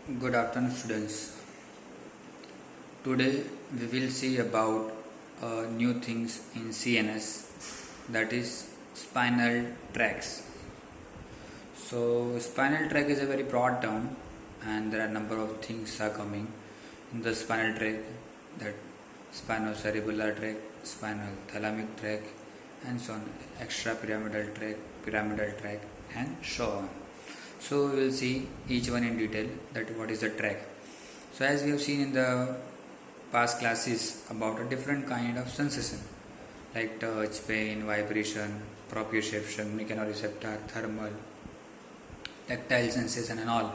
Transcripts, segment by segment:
Good afternoon, students. Today we will see about new things in CNS, that is spinal tracks. So, spinal track is a very broad term, and there are a number of things are coming in the spinal track, that spinocerebellar tract, spinal thalamic tract, and so on, extrapyramidal tract, and so on. So we will see each one in detail, that what is the track. So as we have seen in the past classes about a different kind of sensation like touch, pain, vibration, proprioception, mechanoreceptor, thermal, tactile sensation and all.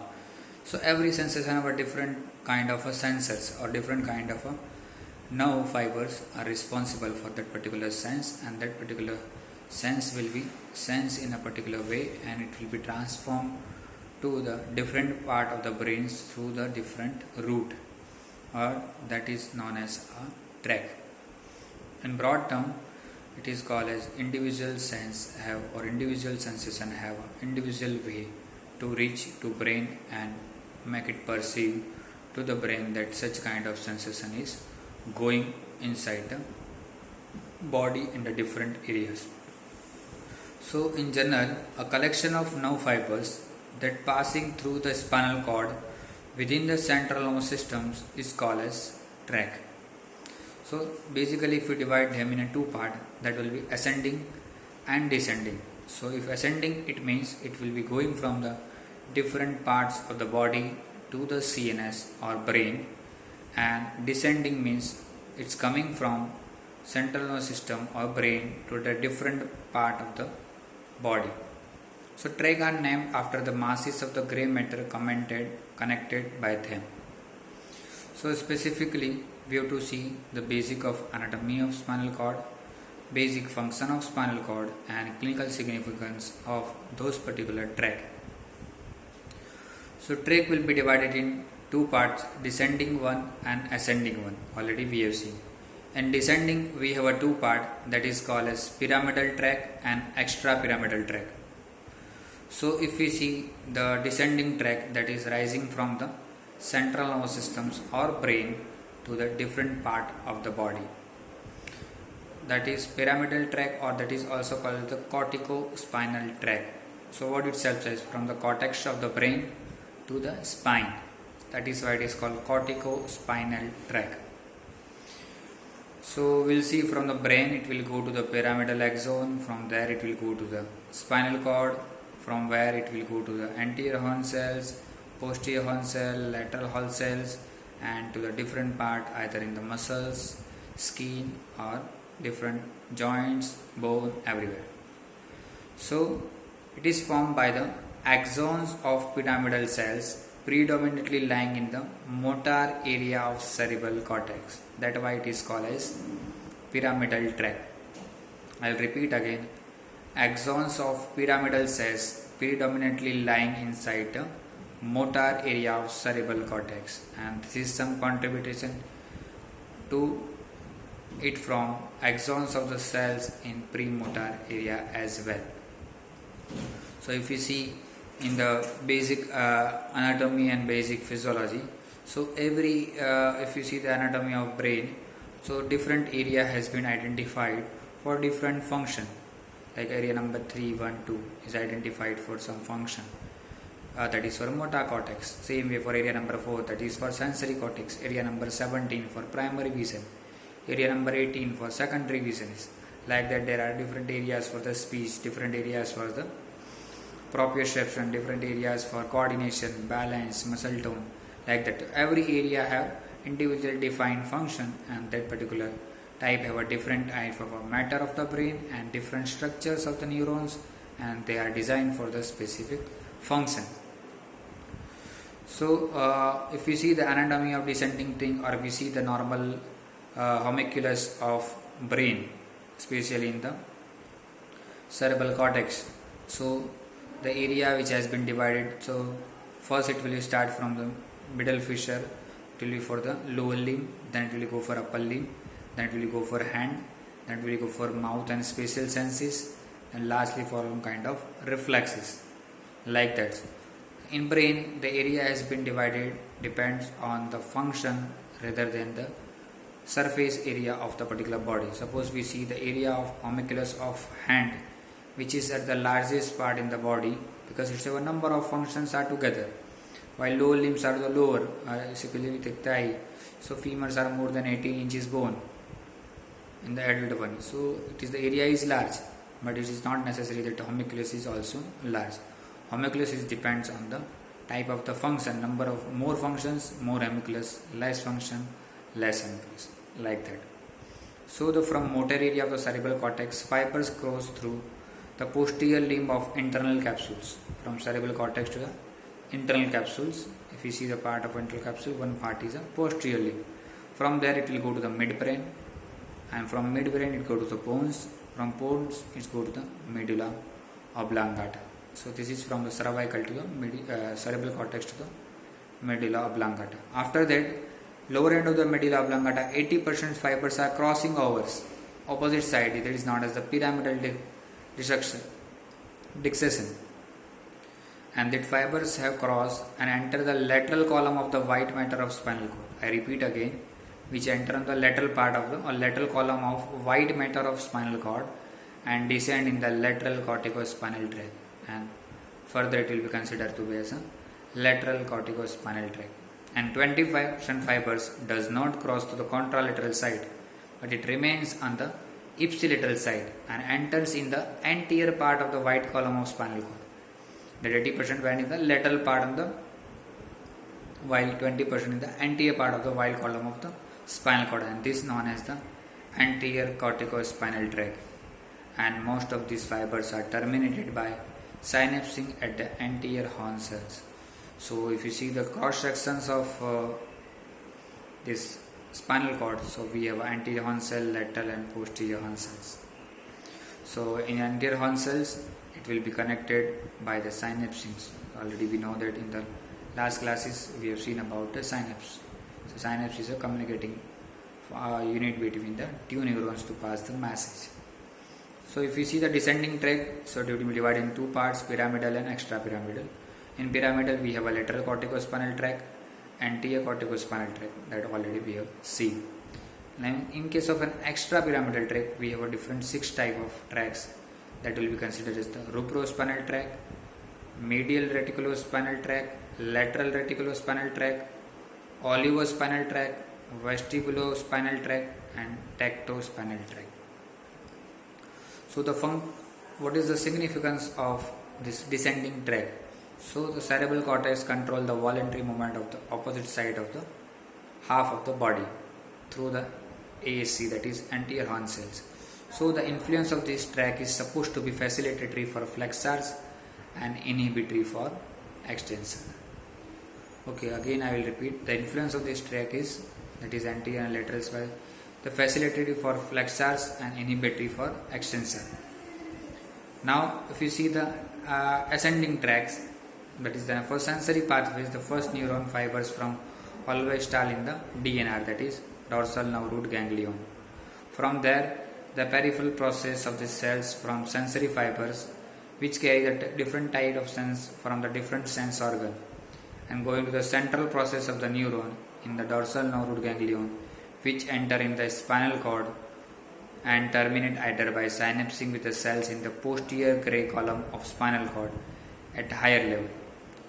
So every sensation have a different kind of a sensors or different kind of a nerve fibers are responsible for that particular sense, and that particular sense will be sensed in a particular way, and it will be transformed to the different part of the brains through the different route, or that is known as a track. In broad term, it is called as individual sense have or individual sensation have an individual way to reach to brain and make it perceive to the brain that such kind of sensation is going inside the body in the different areas. So in general, a collection of nerve fibers that passing through the spinal cord within the central nervous systems is called as tract. So basically if we divide them in a two part, that will be ascending and descending. So if ascending, it means it will be going from the different parts of the body to the CNS or brain, and descending means it's coming from central nervous system or brain to the different part of the body. So tracts are named after the masses of the grey matter connected by them. So specifically we have to see the basic of anatomy of spinal cord, basic function of spinal cord, and clinical significance of those particular tracts. So tract will be divided in two parts, descending one and ascending one. Already we have seen. In descending we have a two part, that is called as pyramidal tract and extrapyramidal tract. So if we see the descending tract, that is rising from the central nervous systems or brain to the different part of the body, that is pyramidal tract, or that is also called the corticospinal tract. So what itself says, from the cortex of the brain to the spine, that is why it is called corticospinal tract. So we'll see from the brain it will go to the pyramidal axon, from there it will go to the spinal cord, from where it will go to the anterior horn cells, posterior horn cell, lateral horn cells, and to the different part either in the muscles, skin, or different joints, bone, everywhere. So it is formed by the axons of pyramidal cells predominantly lying in the motor area of cerebral cortex. That's why it is called as pyramidal tract. I'll repeat again. Axons of pyramidal cells predominantly lying inside the motor area of cerebral cortex, and this is some contribution to it from axons of the cells in premotor area as well. So if you see in the basic anatomy and basic physiology, so every if you see the anatomy of brain, so different area has been identified for different function, like area number 3, 1, 2 is identified for some function, that is for motor cortex. Same way for area number 4, that is for sensory cortex. Area number 17 for primary vision. Area number 18 for secondary vision. Like that there are different areas for the speech, different areas for the proprioception, different areas for coordination, balance, muscle tone. Like that every area have individual defined function, and that particular type have a different type of a matter of the brain and different structures of the neurons, and they are designed for the specific function. So if we see the anatomy of descending thing, or if we see the normal homunculus of brain, especially in the cerebral cortex, so the area which has been divided, so first it will start from the middle fissure, it will be for the lower limb, then it will go for upper limb, then it will go for hand, then it will go for mouth and spatial senses, and lastly for some kind of reflexes, like that. in brain, the area has been divided depends on the function rather than the surface area of the particular body. Suppose we see the area of homunculus of hand, which is at the largest part in the body because it's a number of functions are together. While lower limbs are the lower, basically with the thigh, so femurs are more than 18 inches bone in the adult one. So it is the area is large, but it is not necessary that the homunculus is also large. Homunculus is depends on the type of the function, number of more functions, more homunculus, less function, less homunculus, like that. So the from motor area of the cerebral cortex, fibers cross through the posterior limb of internal capsules from cerebral cortex to the internal capsules. If you see the part of internal capsule, one part is a posterior limb. From there it will go to the midbrain, and from midbrain it go to the bones. From bones it go to the medulla oblongata. So this is from the cervical to the cerebral cortex to the medulla oblongata. After that, lower end of the medulla oblongata, 80% fibers are crossing over opposite side. That is known as the pyramidal dissection. And that fibers have crossed and enter the lateral column of the white matter of spinal cord. I repeat again, which enter on the lateral part of the or lateral column of white matter of spinal cord and descend in the lateral corticospinal tract. And further it will be considered to be as a lateral corticospinal tract. And 25% fibers does not cross to the contralateral side, but it remains on the ipsilateral side and enters in the anterior part of the white column of spinal cord. That 80% went in the lateral part of the, while 20% in the anterior part of the white column of the spinal cord, and this is known as the anterior corticospinal tract. And most of these fibers are terminated by synapsing at the anterior horn cells. So if you see the cross sections of this spinal cord, so we have anterior horn cell, lateral and posterior horn cells. So in anterior horn cells, it will be connected by the synapsings. Already we know that in the last classes we have seen about the synapse. So synapse is a communicating unit between the two neurons to pass the message. So if you see the descending tract, so it will be divided in two parts, pyramidal and extrapyramidal. In pyramidal we have a lateral corticospinal tract, anterior corticospinal tract, that already we have seen. Now in case of an extrapyramidal tract, we have a different 6 type of tracts that will be considered as the rubrospinal tract, medial reticulospinal tract, lateral reticulospinal tract, olivospinal tract, vestibulospinal tract and tectospinal tract. So what is the significance of this descending tract? So the cerebral cortex control the voluntary movement of the opposite side of the half of the body through the ASC, that is anterior horn cells. So the influence of this tract is supposed to be facilitatory for flexors and inhibitory for extensor. Okay, again I will repeat, the influence of this tract is, that is anterior and lateral spine, the facilitatory for flexors and inhibitory for extensor. Now if you see the ascending tracts, that is the for sensory pathways, the first neuron fibers from always start in the DNR, that is dorsal nerve root ganglion. From there the peripheral process of the cells from sensory fibers which carry the different type of sense from the different sense organ and go into the central process of the neuron in the dorsal nerve root ganglion, which enter in the spinal cord and terminate either by synapsing with the cells in the posterior gray column of spinal cord at higher level.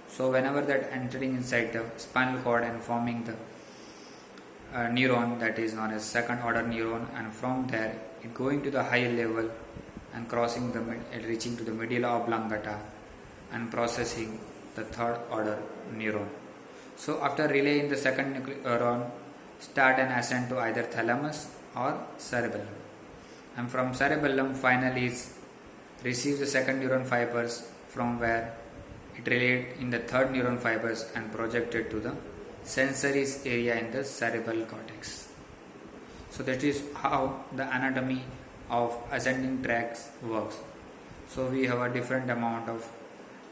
So whenever that entering inside the spinal cord and forming the neuron, that is known as second order neuron, and from there it going to the higher level and crossing the reaching to the medulla oblongata and processing the third order neuron. So after relaying the second neuron, start and ascend to either thalamus or cerebellum, and from cerebellum finally is receives the second neuron fibers, from where it relayed in the third neuron fibers and projected to the sensory area in the cerebral cortex. So that is how the anatomy of ascending tracts works. So we have a different amount of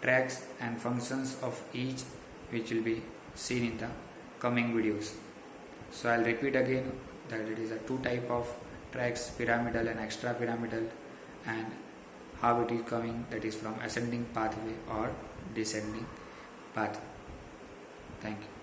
tracts and functions of each, which will be seen in the coming videos. So I'll repeat again that it is a 2 type of tracts, pyramidal and extrapyramidal, and how it is coming, that is from ascending pathway or descending path. Thank you.